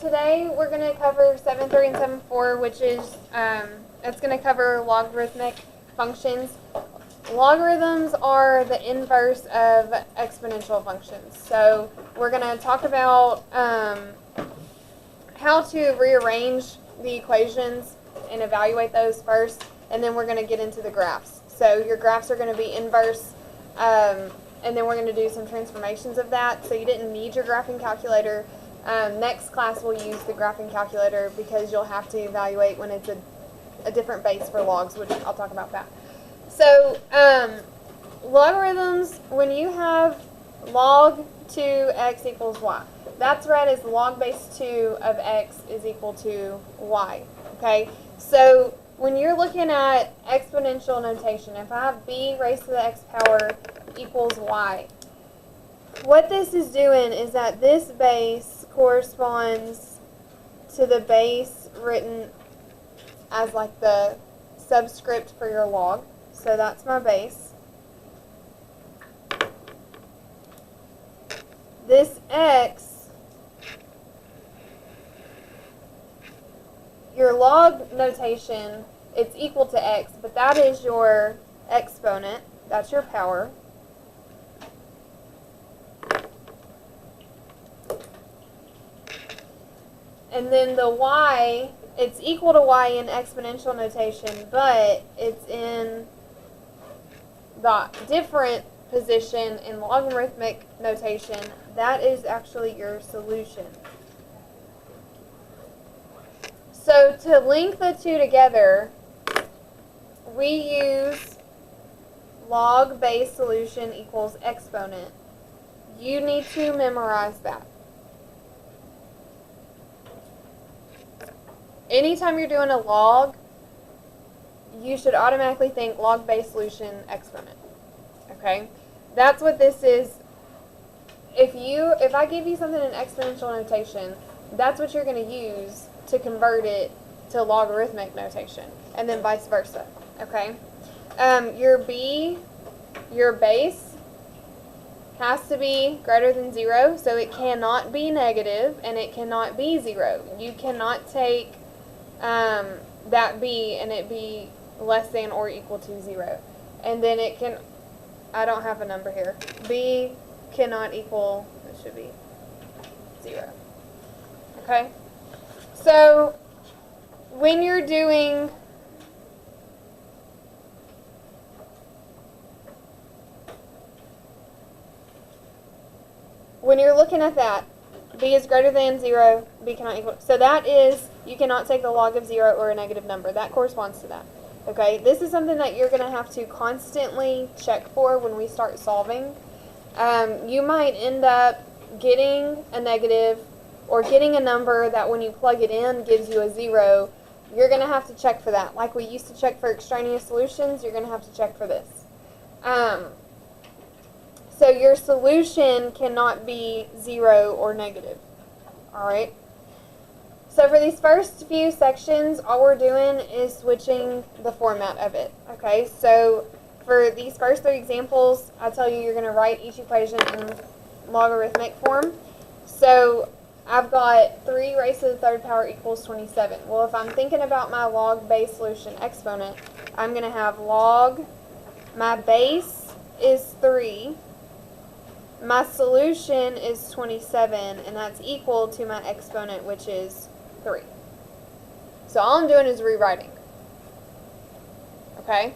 today we're going to cover 7.3 and 7.4, which is, it's going to cover logarithmic functions. Logarithms are the inverse of exponential functions. So we're going to talk about how to rearrange the equations and evaluate those first, and then we're going to get into the graphs. So your graphs are going to be inverse, and then we're going to do some transformations of that. So you didn't need your graphing calculator. Next class we'll use the graphing calculator because you'll have to evaluate when it's a different base for logs, which I'll talk about that. So logarithms, when you have log 2x equals y, that's read as log base 2 of x is equal to y. Okay, so when you're looking at exponential notation, if I have b raised to the x power equals y, what this is doing is that this base corresponds to the base written as like the subscript for your log. So that's my base. This x, your log notation, it's equal to x, but that is your exponent. That's your power. And then the y, it's equal to y in exponential notation, but it's in the different position in logarithmic notation. That is actually your solution. So to link the two together, we use log base solution equals exponent. You need to memorize that. Anytime you're doing a log, you should automatically think log base solution exponent. Okay? That's what this is. If I give you something in exponential notation, that's what you're going to use to convert it to logarithmic notation, and then vice versa. Okay? Your b, your base, has to be greater than 0, so it cannot be negative, and it cannot be 0. You cannot take that b and it be less than or equal to 0. And then it can, I don't have a number here, b cannot equal, it should be 0. Okay? So when you're doing looking at that, b is greater than 0, b cannot equal, so that is, you cannot take the log of 0 or a negative number. That corresponds to that. Okay, this is something that you're going to have to constantly check for when we start solving. You might end up getting a negative or getting a number that when you plug it in gives you a 0. You're going to have to check for that. Like we used to check for extraneous solutions, you're going to have to check for this. So your solution cannot be 0 or negative. Alright? So for these first few sections, all we're doing is switching the format of it. Okay, so for these first 3 examples, I tell you you're going to write each equation in logarithmic form. So I've got 3 raised to the 3rd power equals 27. Well, if I'm thinking about my log base solution exponent, I'm going to have log, my base is 3, my solution is 27, and that's equal to my exponent, which is 3. So all I'm doing is rewriting. Okay?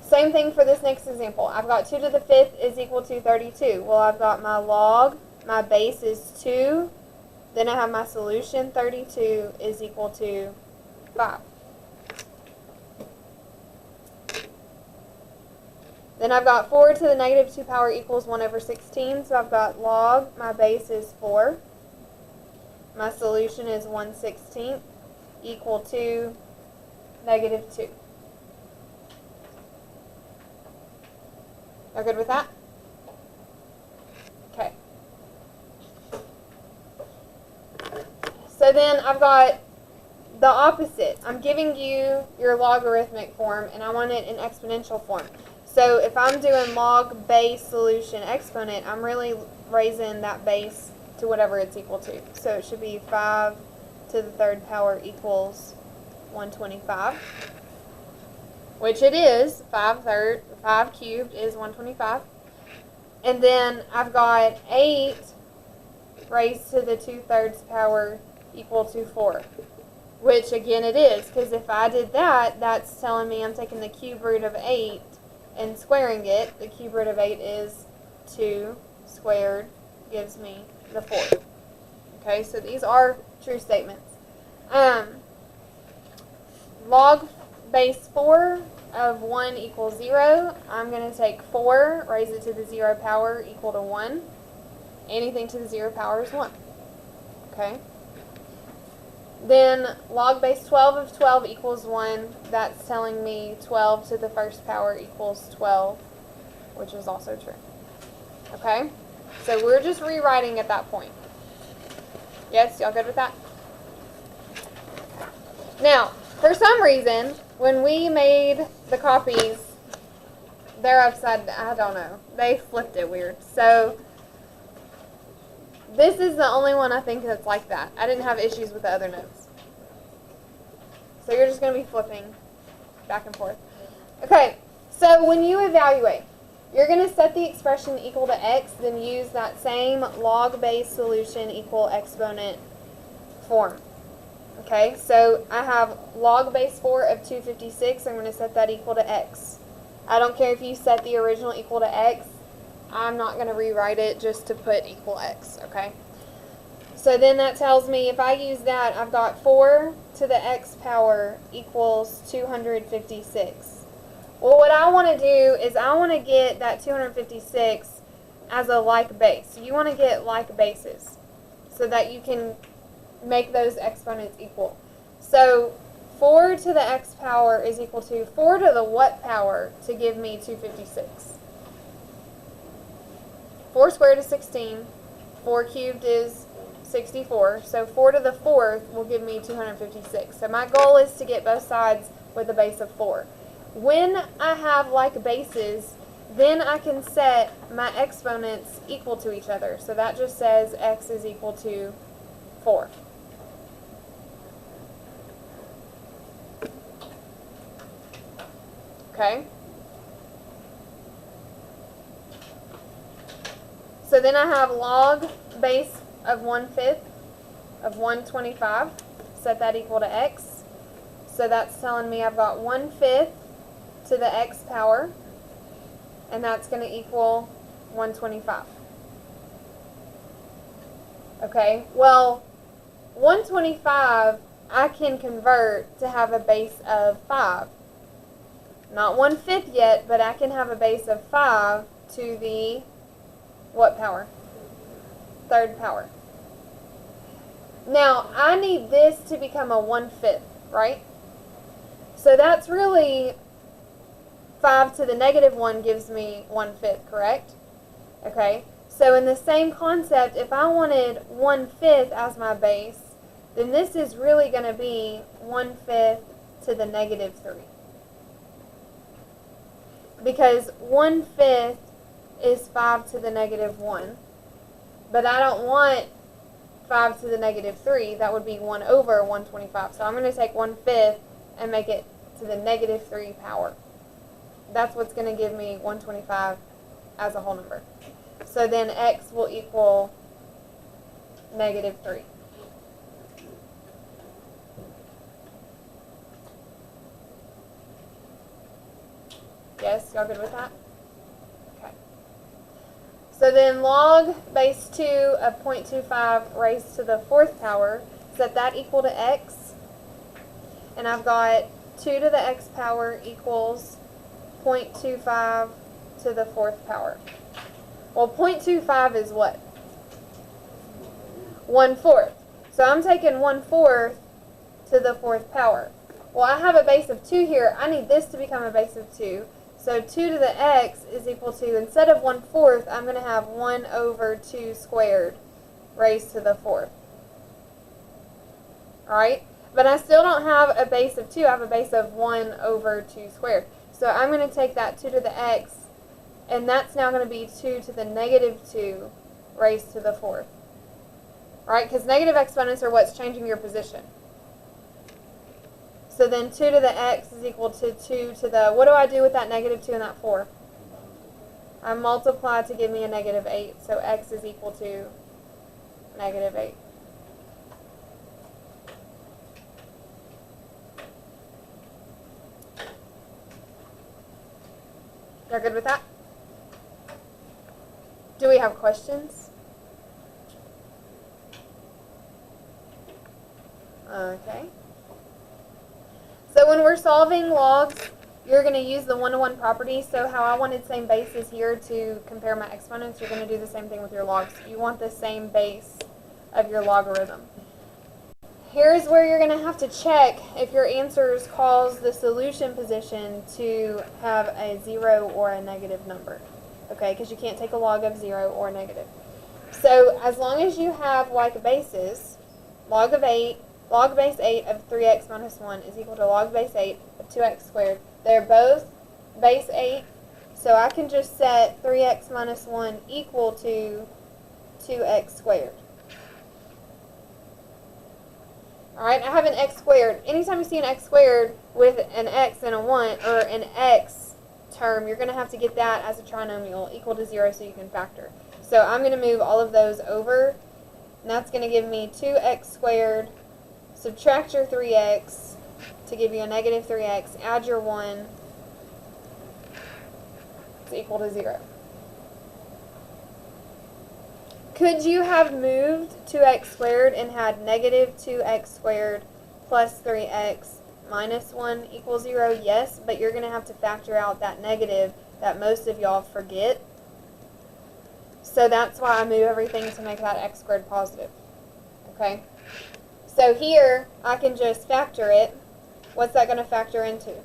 Same thing for this next example. I've got 2 to the 5th is equal to 32. Well, I've got my log, my base is 2, then I have my solution, 32 is equal to 5. Then I've got 4 to the negative 2 power equals 1 over 16. So I've got log, my base is 4. My solution is 1/16 equal to negative 2. Are good with that? Okay. So then I've got the opposite. I'm giving you your logarithmic form, and I want it in exponential form. So if I'm doing log base solution exponent, I'm really raising that base to whatever it's equal to. So it should be 5 to the third power equals 125, which it is. 5 cubed is 125. And then I've got 8 raised to the 2/3 power equal to 4, which again it is, because if I did that, that's telling me I'm taking the cube root of 8 and squaring it. The cube root of 8 is 2 squared gives me the 4. Okay, so these are true statements. Log base 4 of 1 equals 0. I'm going to take 4, raise it to the 0 power equal to 1. Anything to the 0 power is 1. Okay. Then log base 12 of 12 equals 1. That's telling me 12 to the first power equals 12, which is also true. Okay? So we're just rewriting at that point. Yes? Y'all good with that? Now, for some reason, when we made the copies, they're upside down. I don't know. They flipped it weird. So this is the only one I think that's like that. I didn't have issues with the other notes. So you're just going to be flipping back and forth. Okay, so when you evaluate, you're going to set the expression equal to x, then use that same log base solution equal exponent form. Okay, so I have log base 4 of 256. I'm going to set that equal to x. I don't care if you set the original equal to x. I'm not going to rewrite it just to put equal x, okay? So then that tells me if I use that, I've got 4 to the x power equals 256. Well, what I want to do is I want to get that 256 as a like base. So you want to get like bases so that you can make those exponents equal. So 4 to the x power is equal to 4 to the what power to give me 256? 4 squared is 16. 4 cubed is 64. So 4 to the 4th will give me 256. So my goal is to get both sides with a base of 4. When I have like bases, then I can set my exponents equal to each other. So that just says x is equal to 4. Okay? So then I have log base of 1/5 of 125. Set that equal to x. So that's telling me I've got 1/5 to the x power, and that's going to equal 125. Okay, well, 125 I can convert to have a base of 5. Not 1/5 yet, but I can have a base of 5 to the what power? Third power. Now, I need this to become a 1/5, right? So that's really 5 to the negative 1 gives me 1/5, correct? Okay, so in the same concept, if I wanted 1/5 as my base, then this is really going to be 1/5 to the negative 3. Because 1/5 is 5 to the negative 1. But I don't want 5 to the negative 3. That would be 1 over 125. So I'm going to take 1/5 and make it to the negative 3 power. That's what's going to give me 125 as a whole number. So then x will equal negative 3. Yes, y'all good with that? Okay. So then log base 2 of 0.25 raised to the 4th power, set that equal to x. And I've got 2 to the x power equals 0.25 to the 4th power. Well, 0.25 is what? 1/4. So I'm taking 1/4 to the 4th power. Well, I have a base of 2 here. I need this to become a base of 2. So 2 to the x is equal to, instead of 1/4, I'm going to have 1 over 2 squared raised to the 4th. Alright? But I still don't have a base of 2. I have a base of 1 over 2 squared. So I'm going to take that 2 to the x, and that's now going to be 2 to the negative 2 raised to the 4th. right? Because negative exponents are what's changing your position. So then 2 to the x is equal to 2 to the, what do I do with that negative 2 and that 4? I multiply to give me a negative 8, so x is equal to negative 8. Y'all good with that? Do we have questions? Okay. So when we're solving logs, you're going to use the one-to-one property. So how I wanted same bases here to compare my exponents, you're going to do the same thing with your logs. You want the same base of your logarithm. Here's where you're going to have to check if your answers cause the solution position to have a 0 or a negative number. Okay, because you can't take a log of 0 or negative. So as long as you have like bases, log base 8 of 3x minus 1 is equal to log base 8 of 2x squared. They're both base 8, so I can just set 3x minus 1 equal to 2x squared. Alright, I have an x squared. Anytime you see an x squared with an x and a 1, or an x term, you're going to have to get that as a trinomial equal to 0 so you can factor. So I'm going to move all of those over, and that's going to give me 2x squared. Subtract your 3x to give you a negative 3x. Add your 1. It's equal to 0. Could you have moved 2x squared and had negative 2x squared plus 3x minus 1 equals 0? Yes, but you're going to have to factor out that negative that most of y'all forget. So that's why I move everything to make that x squared positive. Okay? So here, I can just factor it. What's that going to factor into?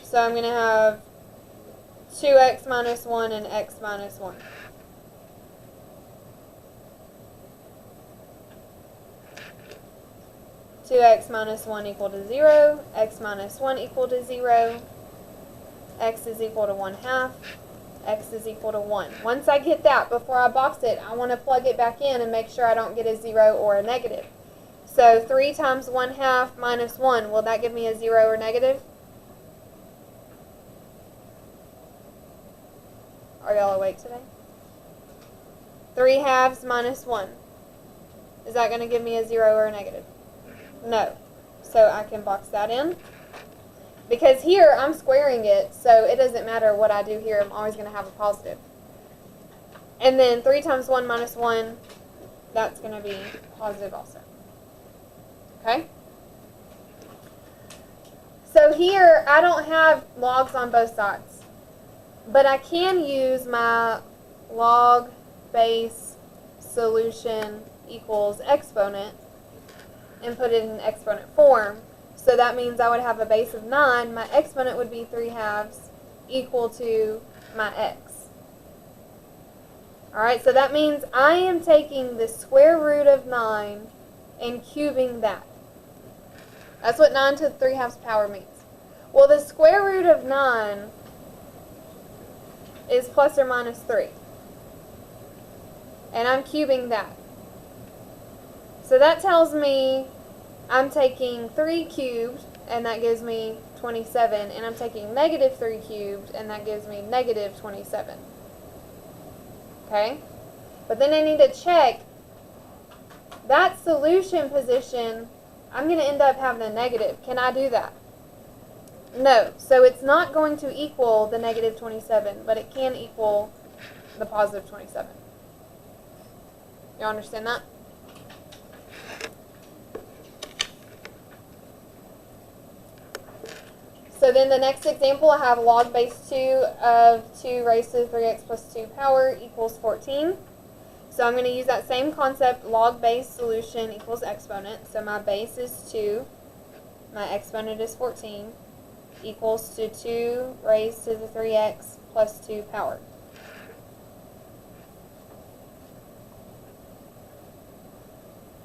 So I'm going to have 2x minus 1 and x minus 1. Two x minus 1 equal to 0. X minus 1 equal to 0. X is equal to 1/2. X is equal to 1. Once I get that, before I box it, I want to plug it back in and make sure I don't get a 0 or a negative. So 3 times 1/2 minus 1, will that give me a 0 or negative? Are y'all awake today? 3/2 minus 1. Is that going to give me a 0 or a negative? No. So I can box that in. Because here, I'm squaring it, so it doesn't matter what I do here. I'm always going to have a positive. And then 3 times 1 minus 1, that's going to be positive also. Okay? So here, I don't have logs on both sides. But I can use my log base solution equals exponent and put it in exponent form. So that means I would have a base of 9. My exponent would be 3/2 equal to my x. Alright, so that means I am taking the square root of 9 and cubing that. That's what 9 to the 3/2 power means. Well, the square root of 9 is plus or minus 3. And I'm cubing that. So that tells me I'm taking 3 cubed, and that gives me 27, and I'm taking negative 3 cubed, and that gives me negative 27. Okay? But then I need to check that solution position. I'm going to end up having a negative. Can I do that? No. So it's not going to equal the negative 27, but it can equal the positive 27. You understand that? So then the next example, I have log base 2 of 2 raised to the 3x plus 2 power equals 14. So I'm going to use that same concept, log base solution equals exponent. So my base is 2, my exponent is 14, equals to 2 raised to the 3x plus 2 power.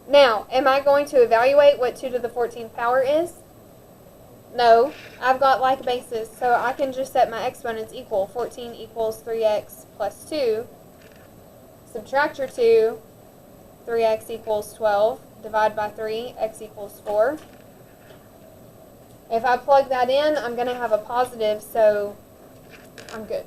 Now, am I going to evaluate what 2 to the 14th power is? No, I've got like bases, so I can just set my exponents equal. 14 equals 3x plus 2. Subtract your 2. 3x equals 12. Divide by 3. X equals 4. If I plug that in, I'm going to have a positive, so I'm good.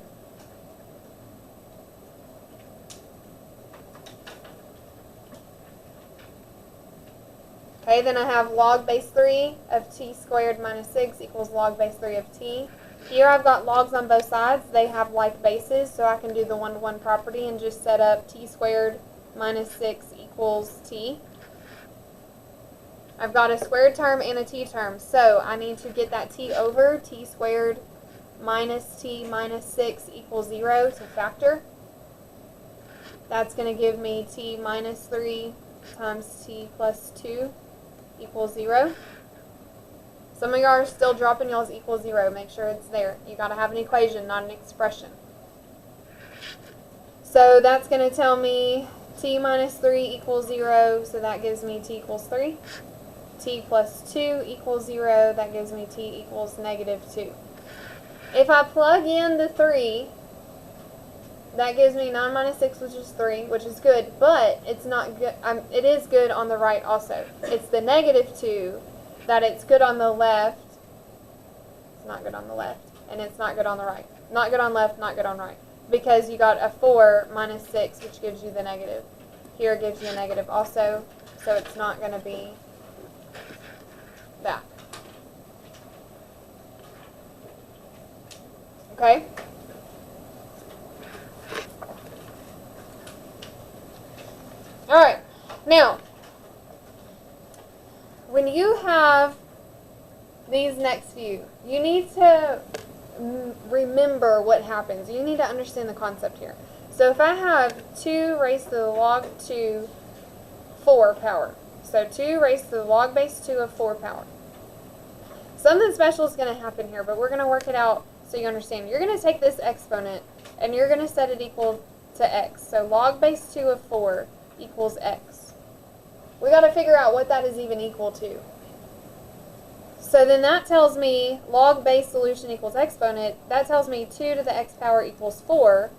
Okay, then I have log base 3 of t squared minus 6 equals log base 3 of t. Here I've got logs on both sides. They have like bases, so I can do the one-to-one property and just set up t squared minus 6 equals t. I've got a squared term and a t term, so I need to get that t over. T squared minus t minus 6 equals 0 to factor. That's going to give me t minus 3 times t plus 2 equals 0. Some of y'all are still dropping y'all's equal 0. Make sure it's there. You got to have an equation, not an expression. So that's going to tell me t minus 3 equals 0, so that gives me t equals 3. T plus 2 equals 0, that gives me t equals negative 2. If I plug in the 3, that gives me 9 minus 6, which is 3, which is good, but it's not good. It is good on the right also. It's the negative 2 that it's good on the left. It's not good on the left, and it's not good on the right. Not good on left, not good on right. Because you got a 4 minus 6, which gives you the negative. Here it gives you a negative also, so it's not going to be that. Okay? Alright, now, when you have these next few, you need to remember what happens. You need to understand the concept here. So if I have 2 raised to the log 2 4 power, so 2 raised to the log base 2 of 4 power. Something special is going to happen here, but we're going to work it out so you understand. You're going to take this exponent, and you're going to set it equal to x. So log base 2 of 4 equals x. We got to figure out what that is even equal to. So then that tells me log base solution equals exponent. That tells me 2 to the x power equals 4.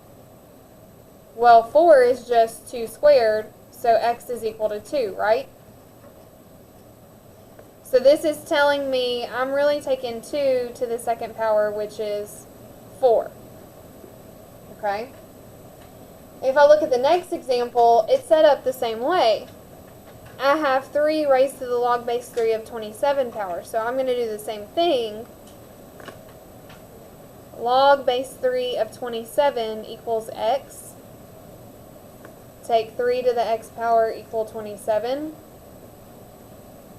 Well, 4 is just 2 squared, so x is equal to 2, right? So this is telling me I'm really taking 2 to the second power, which is 4. Okay? If I look at the next example, it's set up the same way. I have 3 raised to the log base 3 of 27 power, so I'm going to do the same thing. Log base 3 of 27 equals x. Take 3 to the x power equal 27.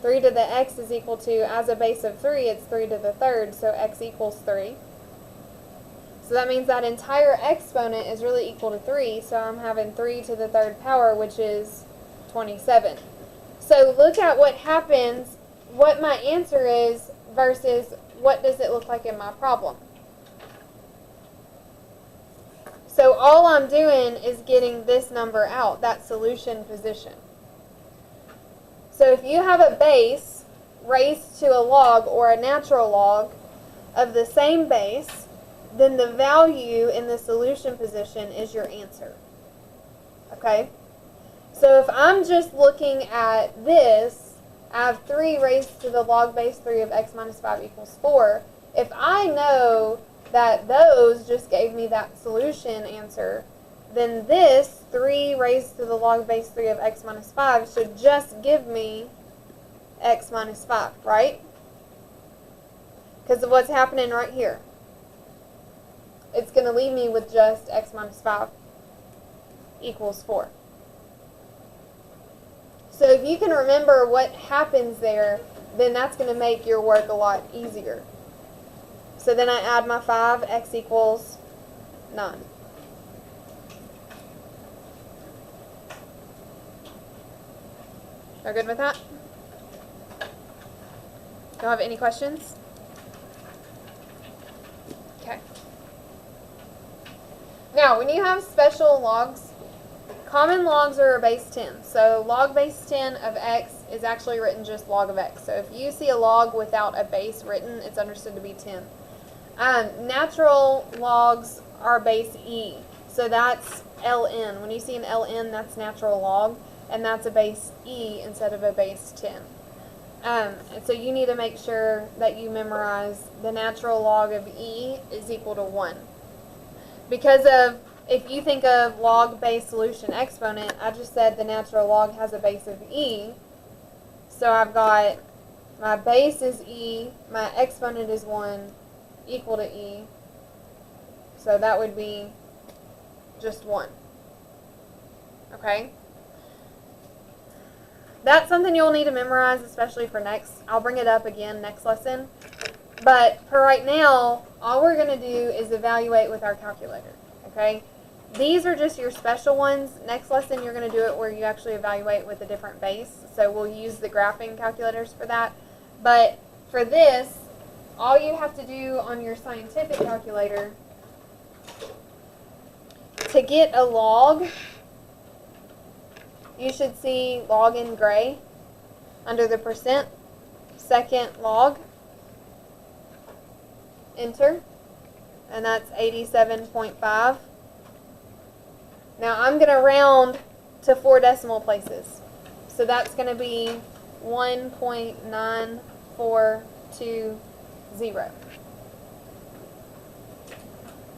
3 to the x is equal to, as a base of 3, it's 3 to the third, so x equals 3. So that means that entire exponent is really equal to 3, so I'm having 3 to the third power, which is 27. So look at what happens, what my answer is, versus what does it look like in my problem. So all I'm doing is getting this number out, that solution position. So if you have a base raised to a log or a natural log of the same base, then the value in the solution position is your answer. Okay? So if I'm just looking at this, I have 3 raised to the log base 3 of x minus 5 equals 4. If I know that those just gave me that solution answer, then this 3 raised to the log base 3 of x minus 5 should just give me x minus 5, right? Because of what's happening right here. It's going to leave me with just x minus 5 equals 4. So if you can remember what happens there, then that's going to make your work a lot easier. So then I add my 5, x equals 9. Are good with that? Y'all have any questions? Okay. Now, when you have special logs, common logs are a base 10. So log base 10 of x is actually written just log of x. So if you see a log without a base written, it's understood to be 10. Natural logs are base e. So that's ln. When you see an ln, that's natural log, and that's a base e instead of a base 10. And so you need to make sure that you memorize the natural log of e is equal to 1. Because of, if you think of log-based solution exponent, I just said the natural log has a base of e. So I've got my base is e, my exponent is 1, equal to e. So that would be just 1. Okay? That's something you'll need to memorize, especially for next. I'll bring it up again next lesson. But for right now, all we're going to do is evaluate with our calculator. Okay? These are just your special ones. Next lesson, you're going to do it where you actually evaluate with a different base. So we'll use the graphing calculators for that. But for this, all you have to do on your scientific calculator to get a log, you should see log in gray under the percent, second log, enter, and that's 87.5. Now I'm going to round to 4 decimal places. So that's going to be 1.9420.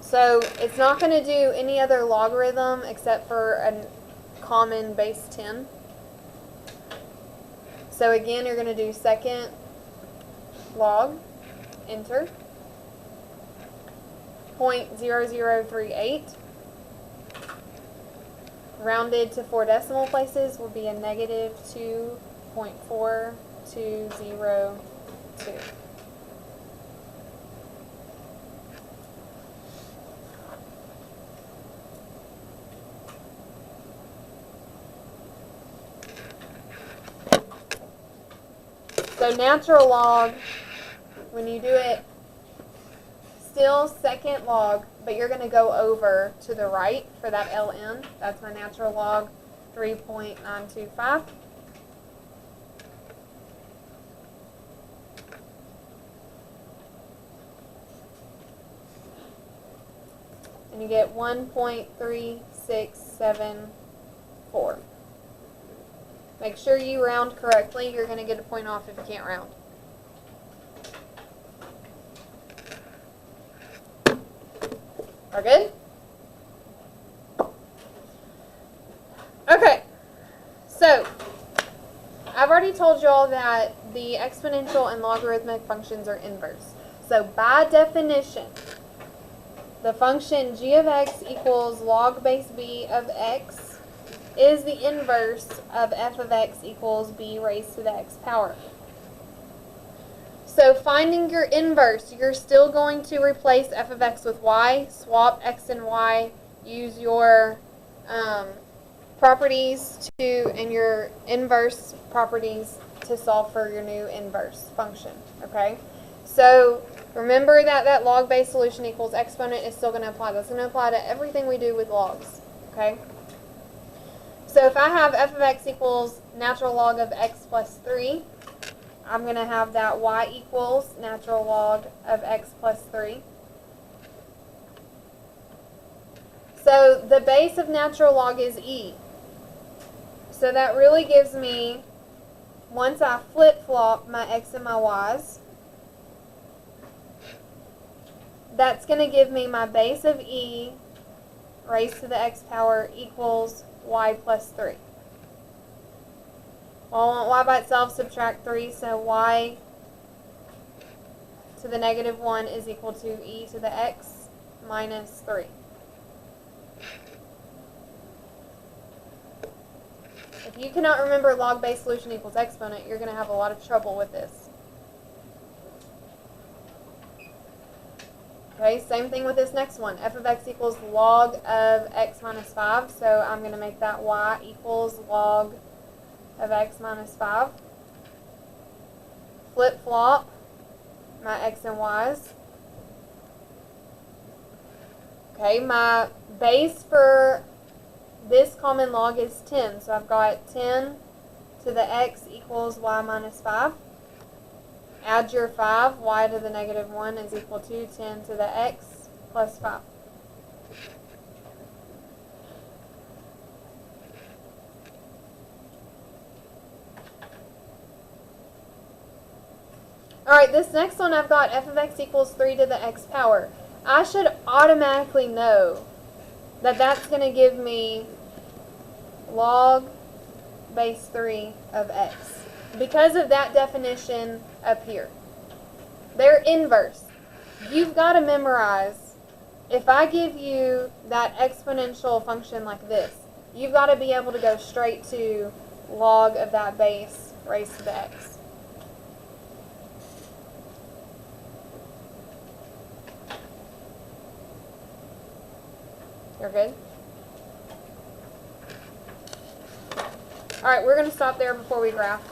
So it's not going to do any other logarithm except for a common base 10. So again, you're going to do second log, enter, 0.0038. Rounded to 4 decimal places will be a negative 2.4202. So natural log, when you do it, still second log, but you're going to go over to the right for that ln. That's my natural log, 3.925. And you get 1.3674. Make sure you round correctly. You're going to get a point off if you can't round. Are good? Okay, so I've already told you all that the exponential and logarithmic functions are inverse. So by definition, the function g of x equals log base b of x is the inverse of f of x equals b raised to the x power. So finding your inverse, you're still going to replace f of x with y, swap x and y, use your properties and your inverse properties to solve for your new inverse function, okay? So remember that log-based solution equals exponent is still going to apply. That's going to apply to everything we do with logs, okay? So if I have f of x equals natural log of x plus 3, I'm going to have that y equals natural log of x plus 3. So the base of natural log is e. So that really gives me, once I flip-flop my x and my y's, that's going to give me my base of e raised to the x power equals y plus 3. Well, I want y by itself, subtract 3, so y to the negative 1 is equal to e to the x minus 3. If you cannot remember log-based solution equals exponent, you're going to have a lot of trouble with this. Okay, same thing with this next one. F of x equals log of x minus 5, so I'm going to make that y equals log of x minus 5. Flip-flop my x and y's. Okay, my base for this common log is 10, so I've got 10 to the x equals y minus 5. Add your 5, y to the negative 1 is equal to 10 to the x plus 5. Alright, this next one I've got f of x equals 3 to the x power. I should automatically know that that's going to give me log base 3 of x because of that definition up here. They're inverse. You've got to memorize, if I give you that exponential function like this, you've got to be able to go straight to log of that base raised to the x. You're good? Alright, we're going to stop there before we graph.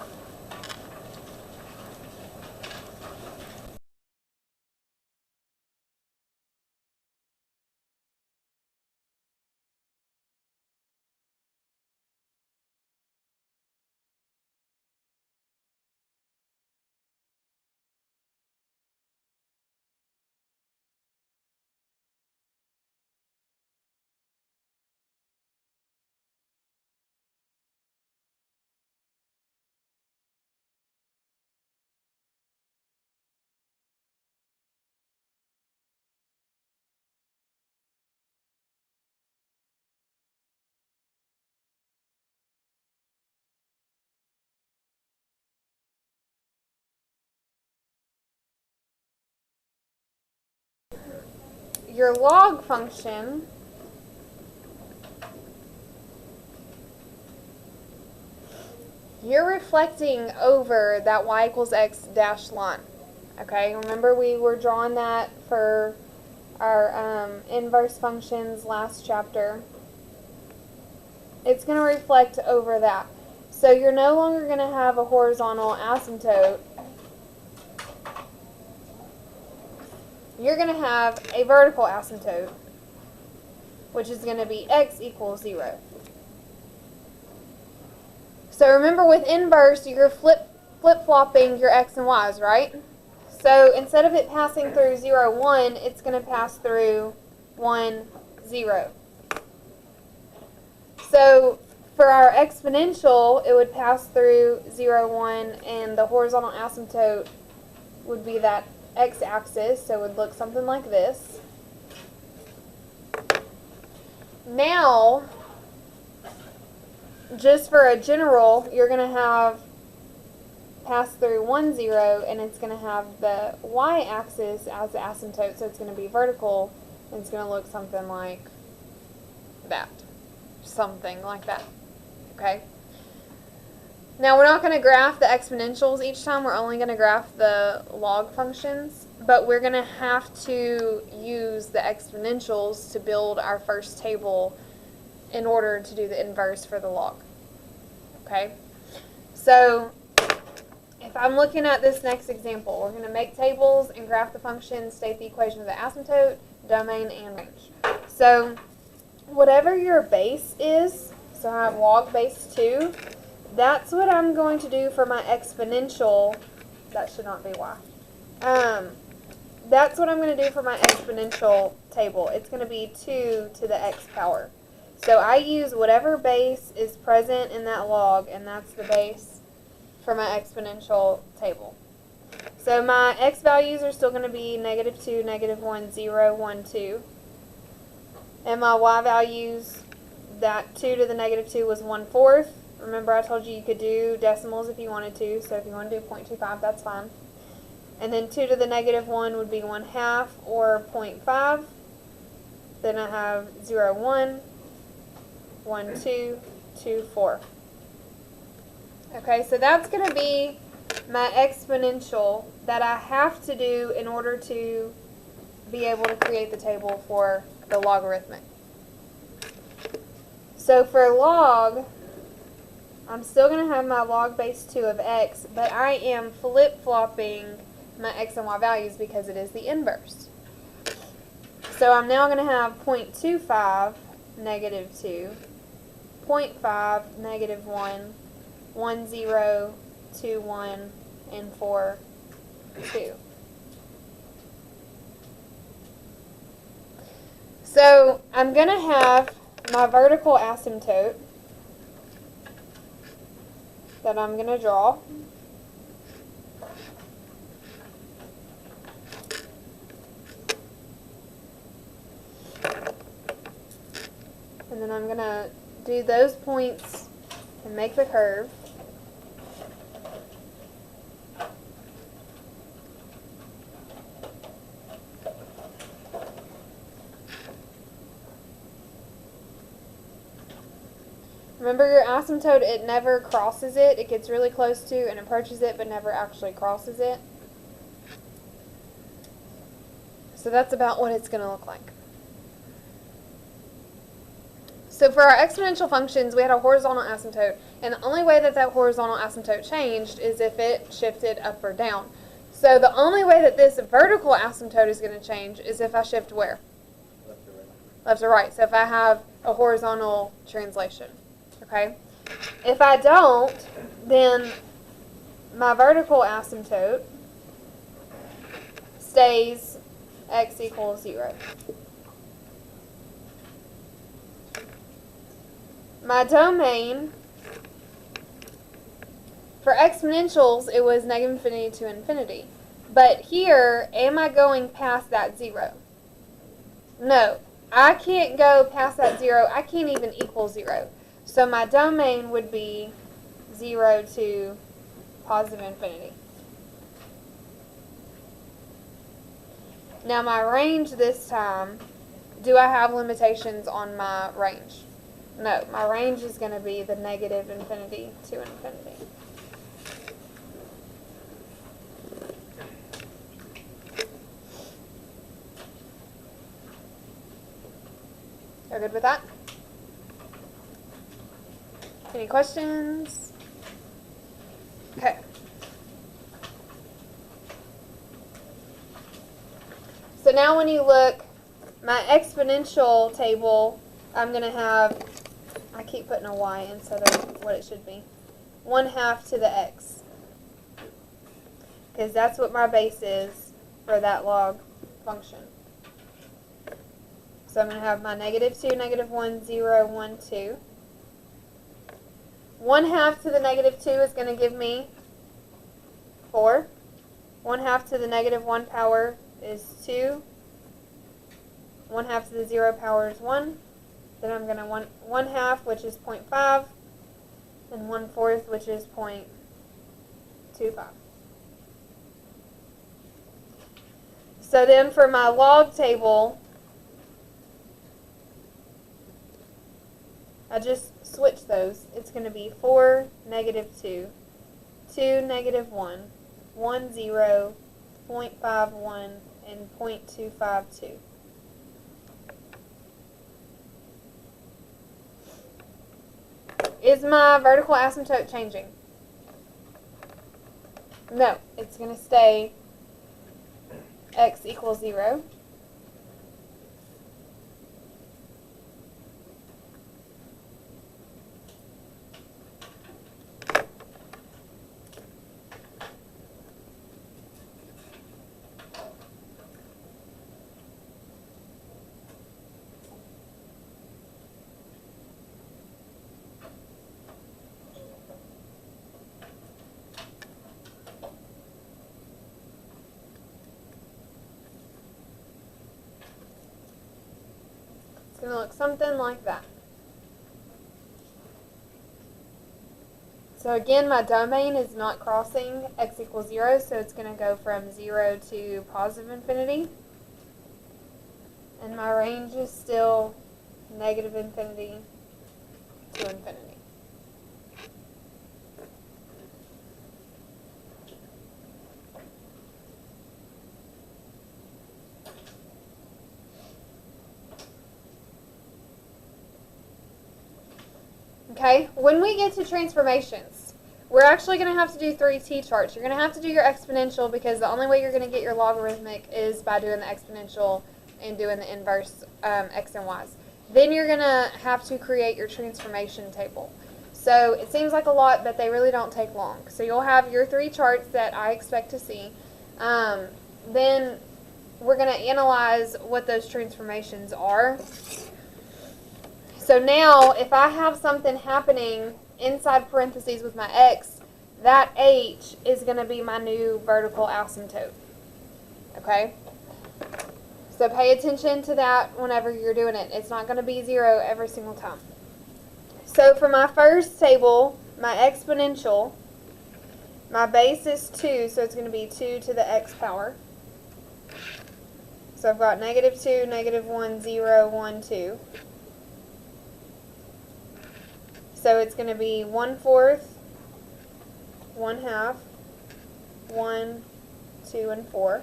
Your log function you're reflecting over that y equals x dashed line. Okay, remember we were drawing that for our inverse functions last chapter. It's going to reflect over that. So you're no longer going to have a horizontal asymptote. You're going to have a vertical asymptote, which is going to be x equals 0. So remember with inverse, you're flip-flopping your x and y's, right? So instead of it passing through 0, 1, it's going to pass through 1, 0. So for our exponential, it would pass through 0, 1, and the horizontal asymptote would be that x-axis, so it would look something like this. Now, just for a general, you're going to have pass through 1, 0, and it's going to have the y-axis as the asymptote, so it's going to be vertical, and it's going to look something like that. Something like that. Okay? Now, we're not going to graph the exponentials each time. We're only going to graph the log functions, but we're going to have to use the exponentials to build our first table in order to do the inverse for the log. Okay? So, if I'm looking at this next example, we're going to make tables and graph the functions, state the equation of the asymptote, domain, and range. So, whatever your base is, so I have log base 2, that's what I'm going to do for my exponential. That should not be y. That's what I'm going to do for my exponential table. It's going to be 2 to the x power. So I use whatever base is present in that log, and that's the base for my exponential table. So my x values are still going to be -2, -1, 0, 1, 2. And my y values, that 2 to the -2 was 1/4. Remember I told you you could do decimals if you wanted to, so if you want to do 0.25, that's fine. And then 2 to the -1 would be 1/2 or 0.5. Then I have 0, 1, 1, 2, 2, 4. Okay, so that's going to be my exponential that I have to do in order to be able to create the table for the logarithmic. So for log, I'm still going to have my log base 2 of x, but I am flip-flopping my x and y values because it is the inverse. So I'm now going to have 0.25, -2, 0.5, -1, 1, 0, 2, 1, and 4, 2. So I'm going to have my vertical asymptote that I'm going to draw. And then I'm going to do those points and make the curve. Remember your asymptote, it never crosses it. It gets really close to and approaches it, but never actually crosses it. So that's about what it's going to look like. So for our exponential functions, we had a horizontal asymptote, and the only way that that horizontal asymptote changed is if it shifted up or down. So the only way that this vertical asymptote is going to change is if I shift where? Left to right. Left or right. So if I have a horizontal translation. Okay? If I don't, then my vertical asymptote stays x equals 0. My domain, for exponentials, it was negative infinity to infinity. But here, am I going past that 0? No. I can't go past that 0. I can't even equal 0. So my domain would be 0 to positive infinity. Now my range this time, do I have limitations on my range? No, my range is going to be the negative infinity to infinity. You're good with that? Any questions? Okay. So now when you look, my exponential table, I'm going to have, I keep putting a y instead of what it should be, 1/2 to the x. Because that's what my base is for that log function. So I'm going to have my -2, -1, 0, 1, 2. 1/2 to the -2 is going to give me 4. 1/2 to the -1 power is 2. 1/2 to the 0 power is 1. Then I'm going to 1/2, which is 0.5, and 1/4, which is 0.25. So then for my log table, I just switch those. It's going to be 4, -2, 2, -1, 1, 0, 0.51, and 0.252. Is my vertical asymptote changing? No, it's going to stay x equals 0. It's going to look something like that. So again, my domain is not crossing x equals 0, so it's going to go from 0 to positive infinity. And my range is still negative infinity to infinity. Okay, when we get to transformations, we're actually going to have to do 3 t-charts. You're going to have to do your exponential because the only way you're going to get your logarithmic is by doing the exponential and doing the inverse x and y's. Then you're going to have to create your transformation table. So it seems like a lot, but they really don't take long. So you'll have your 3 charts that I expect to see. Then we're going to analyze what those transformations are. So now, if I have something happening inside parentheses with my x, that h is going to be my new vertical asymptote. Okay? So pay attention to that whenever you're doing it. It's not going to be 0 every single time. So for my first table, my exponential, my base is 2, so it's going to be 2 to the x power. So I've got -2, -1, 0, 1, 2. So it's going to be 1/4, 1/2, 1, 2, and 4.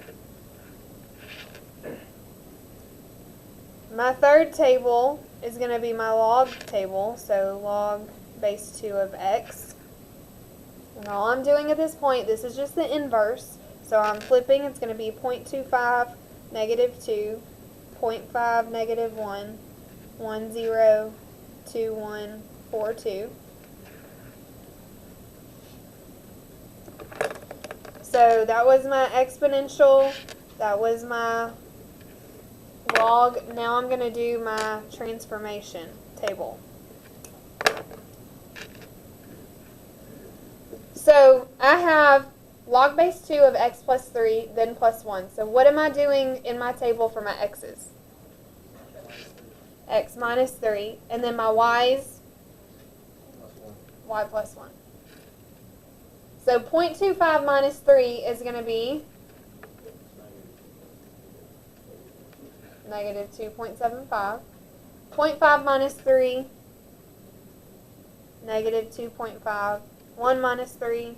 My third table is going to be my log table, so log base 2 of x. And all I'm doing at this point, this is just the inverse, so I'm flipping. It's going to be 0.25, -2, 0.5, -1, 1, 0, 2, 1, 4, 2. So that was my exponential, that was my log. Now I'm going to do my transformation table. So I have log base 2 of x plus 3, then plus 1. So what am I doing in my table for my x's? X minus 3. And then my y's? Y plus 1. So 0.25 minus 3 is going to be -2.75. 0.5 minus 3, -2.5. 1 minus 3,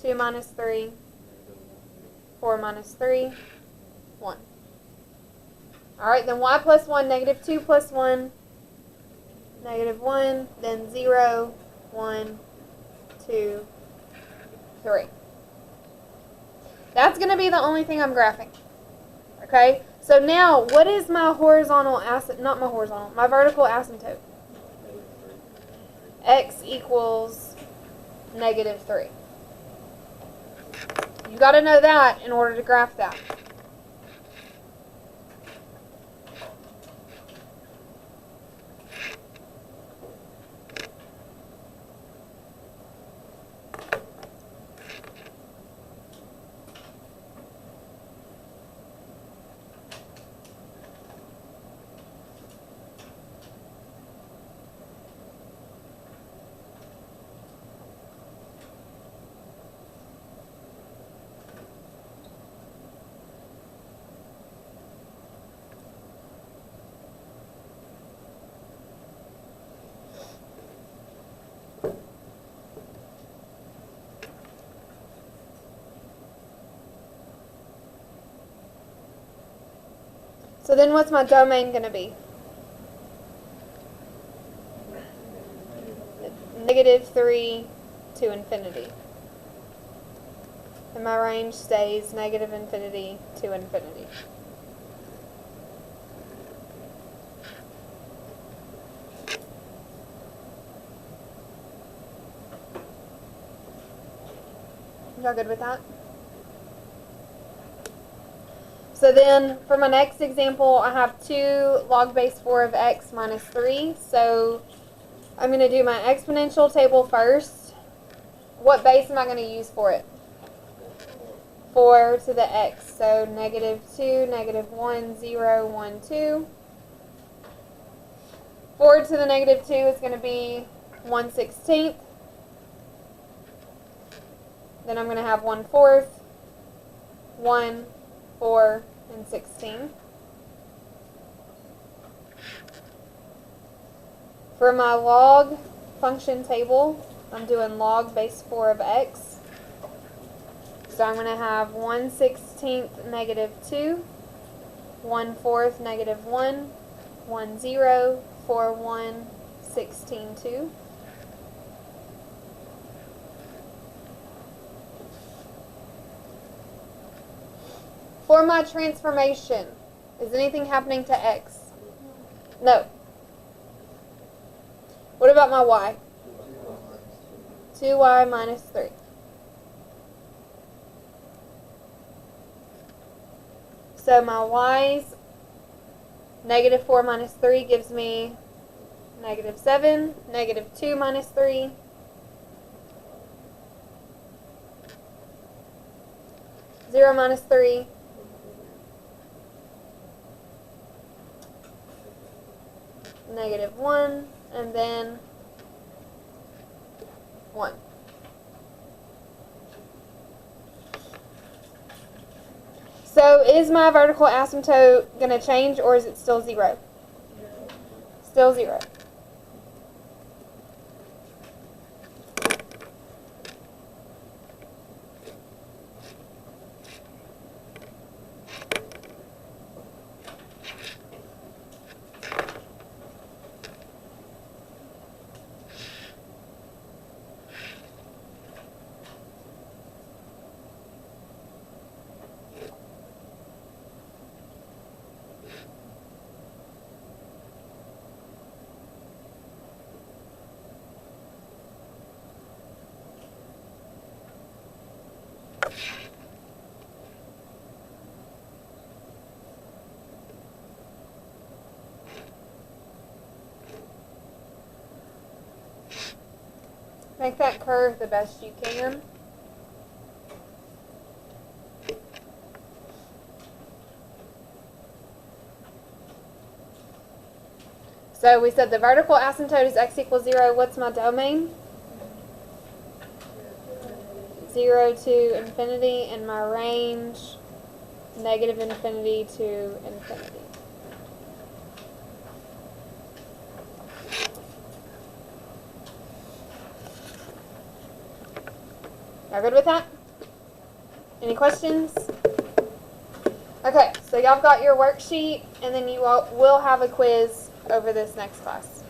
2 minus 3, 4 minus 3, 1. Alright, then y plus 1, -2 plus 1, -1, then 0, 1, 2, 3. That's going to be the only thing I'm graphing. Okay? So now, what is my horizontal my vertical asymptote? X equals -3. You got to know that in order to graph that. So then what's my domain going to be? -3 to infinity. And my range stays -infinity to infinity. Y'all good with that? So then, for my next example, I have 2 log base 4 of x minus 3. So I'm going to do my exponential table first. What base am I going to use for it? 4 to the x. So -2, -1, 0, 1, 2. 4 to the -2 is going to be 1/16. Then I'm going to have 1/4, 1, 4, and 16. For my log function table, I'm doing log base 4 of x. So I'm going to have 1/16 -2, 1/4 -1, 1, 0, 4, 1, 16, 2. For my transformation, is anything happening to x? No. What about my y? 2y minus 3. So my y's, negative 4 minus 3 gives me negative 7, negative 2 minus 3, zero minus 3, negative 1, and then 1. So is my vertical asymptote going to change, or is it still 0? Still 0. Make that curve the best you can. So we said the vertical asymptote is x equals 0. What's my domain? 0 to infinity, and my range, negative infinity to infinity. Y'all good with that? Any questions? Okay, so y'all got your worksheet, and then you all will have a quiz over this next class.